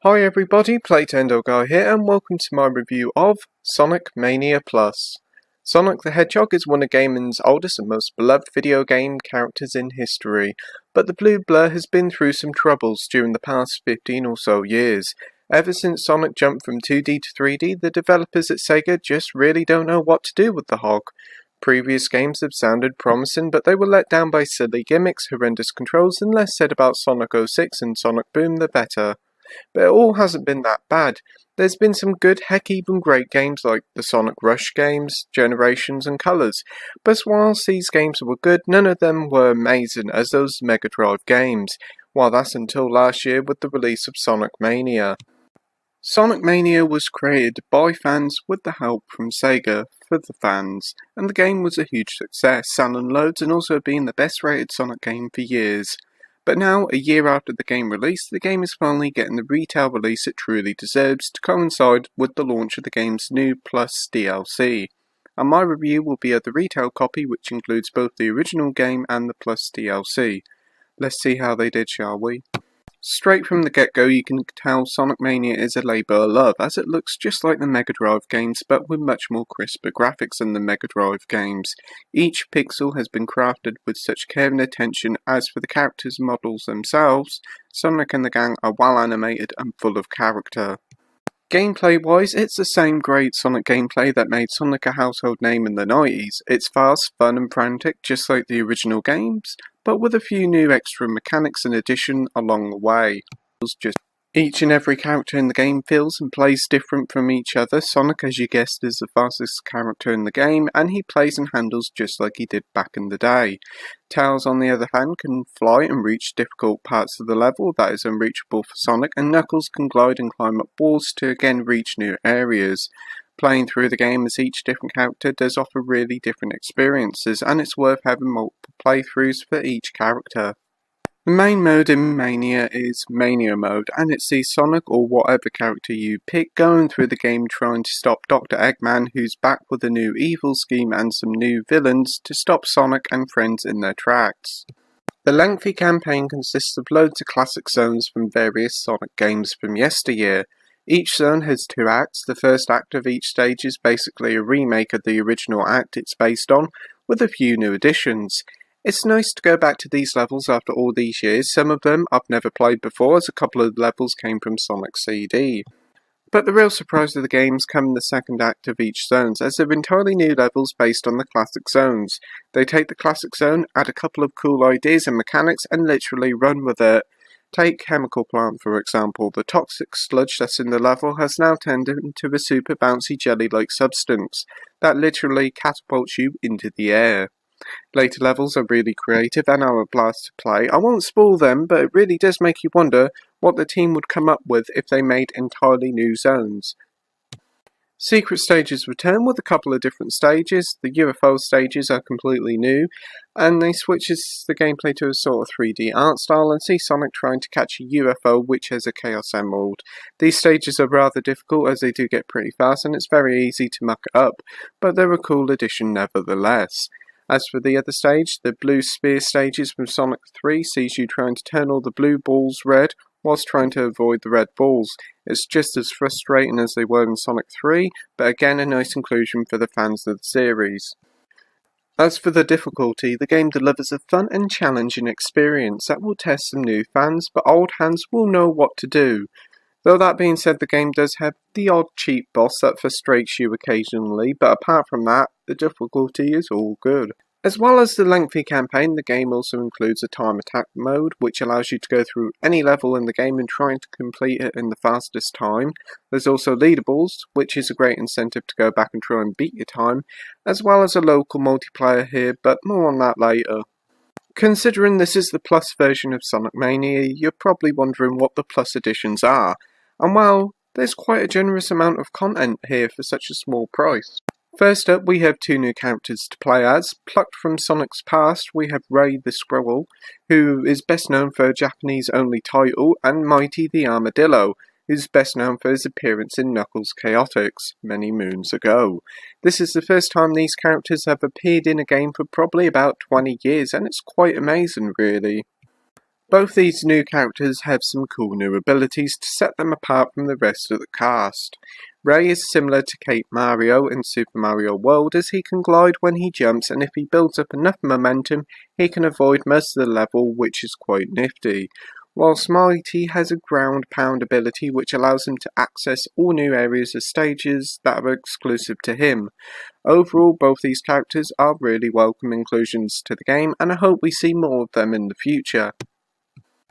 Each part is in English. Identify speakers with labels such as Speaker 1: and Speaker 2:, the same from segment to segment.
Speaker 1: Hi everybody, Playtendoguy here and welcome to my review of Sonic Mania Plus. Sonic the Hedgehog is one of gaming's oldest and most beloved video game characters in history, but the blue blur has been through some troubles during the past 15 or so years. Ever since Sonic jumped from 2D to 3D, the developers at Sega just really don't know what to do with the hog. Previous games have sounded promising, but they were let down by silly gimmicks, horrendous controls, and less said about Sonic 06 and Sonic Boom the better. But it all hasn't been that bad. There's been some good, heck even great games like the Sonic Rush games, Generations and Colors, but whilst these games were good, none of them were amazing as those Mega Drive games, while that's until last year with the release of Sonic Mania. Sonic Mania was created by fans with the help from Sega for the fans, and the game was a huge success, selling loads and also being the best rated Sonic game for years. But now, a year after the game release, the game is finally getting the retail release it truly deserves to coincide with the launch of the game's new Plus DLC. And my review will be of the retail copy, which includes both the original game and the Plus DLC. Let's see how they did, shall we? Straight from the get-go, you can tell Sonic Mania is a labour of love, as it looks just like the Mega Drive games, but with much more crisper graphics than the Mega Drive games. Each pixel has been crafted with such care and attention. As for the characters' models themselves, Sonic and the gang are well animated and full of character. Gameplay-wise, it's the same great Sonic gameplay that made Sonic a household name in the 90s. It's fast, fun and frantic, just like the original games, but with a few new extra mechanics and addition along the way. Each and every character in the game feels and plays different from each other. Sonic, as you guessed, is the fastest character in the game, and he plays and handles just like he did back in the day. Tails, on the other hand, can fly and reach difficult parts of the level that is unreachable for Sonic, and Knuckles can glide and climb up walls to again reach new areas. Playing through the game as each different character does offer really different experiences, and it's worth having multiple playthroughs for each character. The main mode in Mania is Mania mode, and it sees Sonic or whatever character you pick going through the game trying to stop Dr. Eggman, who's back with a new evil scheme and some new villains to stop Sonic and friends in their tracks. The lengthy campaign consists of loads of classic zones from various Sonic games from yesteryear. Each zone has 2 acts. The first act of each stage is basically a remake of the original act it's based on, with a few new additions. It's nice to go back to these levels after all these years. Some of them I've never played before, as a couple of levels came from Sonic CD. But the real surprise of the games come in the second act of each zone, as they're entirely new levels based on the classic zones. They take the classic zone, add a couple of cool ideas and mechanics, and literally run with it. Take Chemical Plant for example. The toxic sludge that's in the level has now turned into a super bouncy jelly-like substance that literally catapults you into the air. Later levels are really creative and are a blast to play. I won't spoil them, but it really does make you wonder what the team would come up with if they made entirely new zones. Secret stages return with a couple of different stages. The UFO stages are completely new, and they switches the gameplay to a sort of 3D art style and see Sonic trying to catch a UFO which has a Chaos Emerald. These stages are rather difficult as they do get pretty fast and it's very easy to muck up, but they're a cool addition nevertheless. As for the other stage, the blue sphere stages from Sonic 3 sees you trying to turn all the blue balls red whilst trying to avoid the red balls. It's just as frustrating as they were in Sonic 3, but again a nice inclusion for the fans of the series. As for the difficulty, the game delivers a fun and challenging experience that will test some new fans, but old hands will know what to do. Though that being said, the game does have the odd cheap boss that frustrates you occasionally, but apart from that, the difficulty is all good. As well as the lengthy campaign, the game also includes a time attack mode, which allows you to go through any level in the game and try to complete it in the fastest time. There's also leaderboards, which is a great incentive to go back and try and beat your time, as well as a local multiplayer here, but more on that later. Considering this is the Plus version of Sonic Mania, you're probably wondering what the Plus editions are. And well, there's quite a generous amount of content here for such a small price. First up, we have 2 new characters to play as. Plucked from Sonic's past, we have Ray the Squirrel, who is best known for a Japanese-only title, and Mighty the Armadillo, who's best known for his appearance in Knuckles Chaotix many moons ago. This is the first time these characters have appeared in a game for probably about 20 years, and it's quite amazing, really. Both these new characters have some cool new abilities to set them apart from the rest of the cast. Ray is similar to Cape Mario in Super Mario World, as he can glide when he jumps, and if he builds up enough momentum, he can avoid most of the level, which is quite nifty. Whilst Mighty has a ground pound ability which allows him to access all new areas of stages that are exclusive to him. Overall, both these characters are really welcome inclusions to the game, and I hope we see more of them in the future.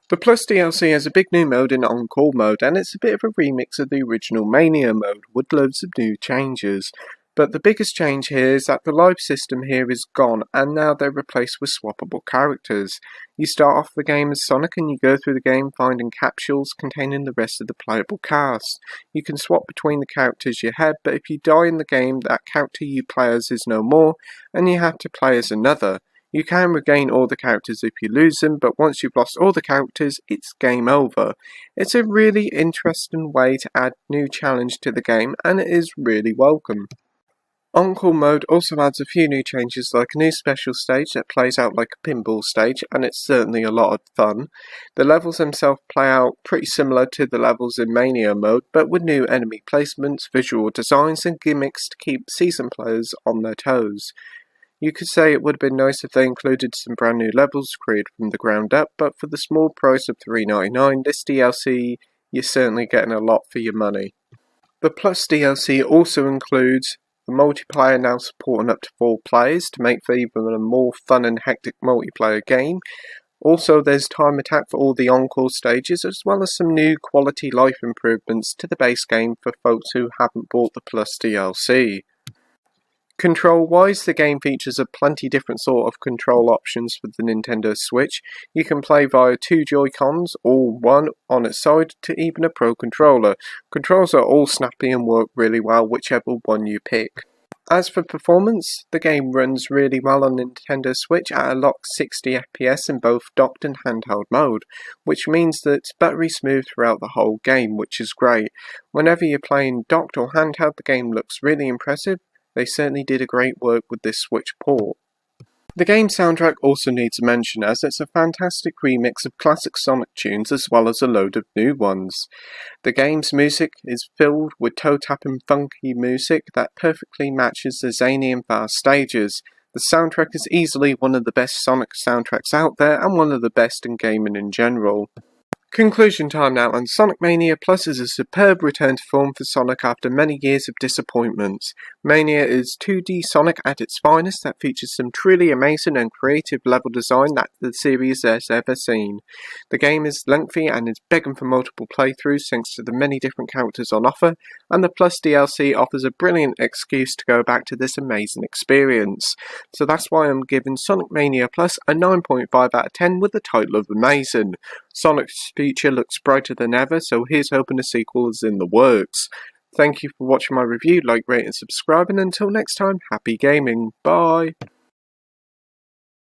Speaker 1: The Plus DLC has a big new mode in On-Call mode, and it's a bit of a remix of the original Mania mode, with loads of new changes. But the biggest change here is that the live system here is gone, and now they're replaced with swappable characters. You start off the game as Sonic and you go through the game finding capsules containing the rest of the playable cast. You can swap between the characters you have, but if you die in the game, that character you play as is no more, and you have to play as another. You can regain all the characters if you lose them, but once you've lost all the characters, it's game over. It's a really interesting way to add new challenge to the game, and it is really welcome. On-Call mode also adds a few new changes, like a new special stage that plays out like a pinball stage, and it's certainly a lot of fun. The levels themselves play out pretty similar to the levels in Mania mode, but with new enemy placements, visual designs, and gimmicks to keep seasoned players on their toes. You could say it would have been nice if they included some brand new levels created from the ground up, but for the small price of $3.99, this DLC, you're certainly getting a lot for your money. The Plus DLC also includes the multiplayer now supporting up to 4 players to make for even a more fun and hectic multiplayer game. Also, there's time attack for all the on-call stages, as well as some new quality life improvements to the base game for folks who haven't bought the Plus DLC. Control-wise, the game features a plenty different sort of control options for the Nintendo Switch. You can play via 2 Joy-Cons, or one on its side, to even a Pro Controller. Controls are all snappy and work really well, whichever one you pick. As for performance, the game runs really well on Nintendo Switch at a locked 60 FPS in both docked and handheld mode, which means that it's buttery smooth throughout the whole game, which is great. Whenever you're playing docked or handheld, the game looks really impressive. They certainly did a great work with this Switch port. The game soundtrack also needs a mention, as it's a fantastic remix of classic Sonic tunes as well as a load of new ones. The game's music is filled with toe-tapping funky music that perfectly matches the zany and fast stages. The soundtrack is easily one of the best Sonic soundtracks out there and one of the best in gaming in general. Conclusion time now, and Sonic Mania Plus is a superb return to form for Sonic after many years of disappointments. Mania is 2D Sonic at its finest that features some truly amazing and creative level design that the series has ever seen. The game is lengthy and is begging for multiple playthroughs thanks to the many different characters on offer, and the Plus DLC offers a brilliant excuse to go back to this amazing experience. So that's why I'm giving Sonic Mania Plus a 9.5 out of 10 with the title of amazing. Sonic's future looks brighter than ever, so here's hoping a sequel is in the works. Thank you for watching my review, like, rate and subscribe, and until next time, happy gaming, bye!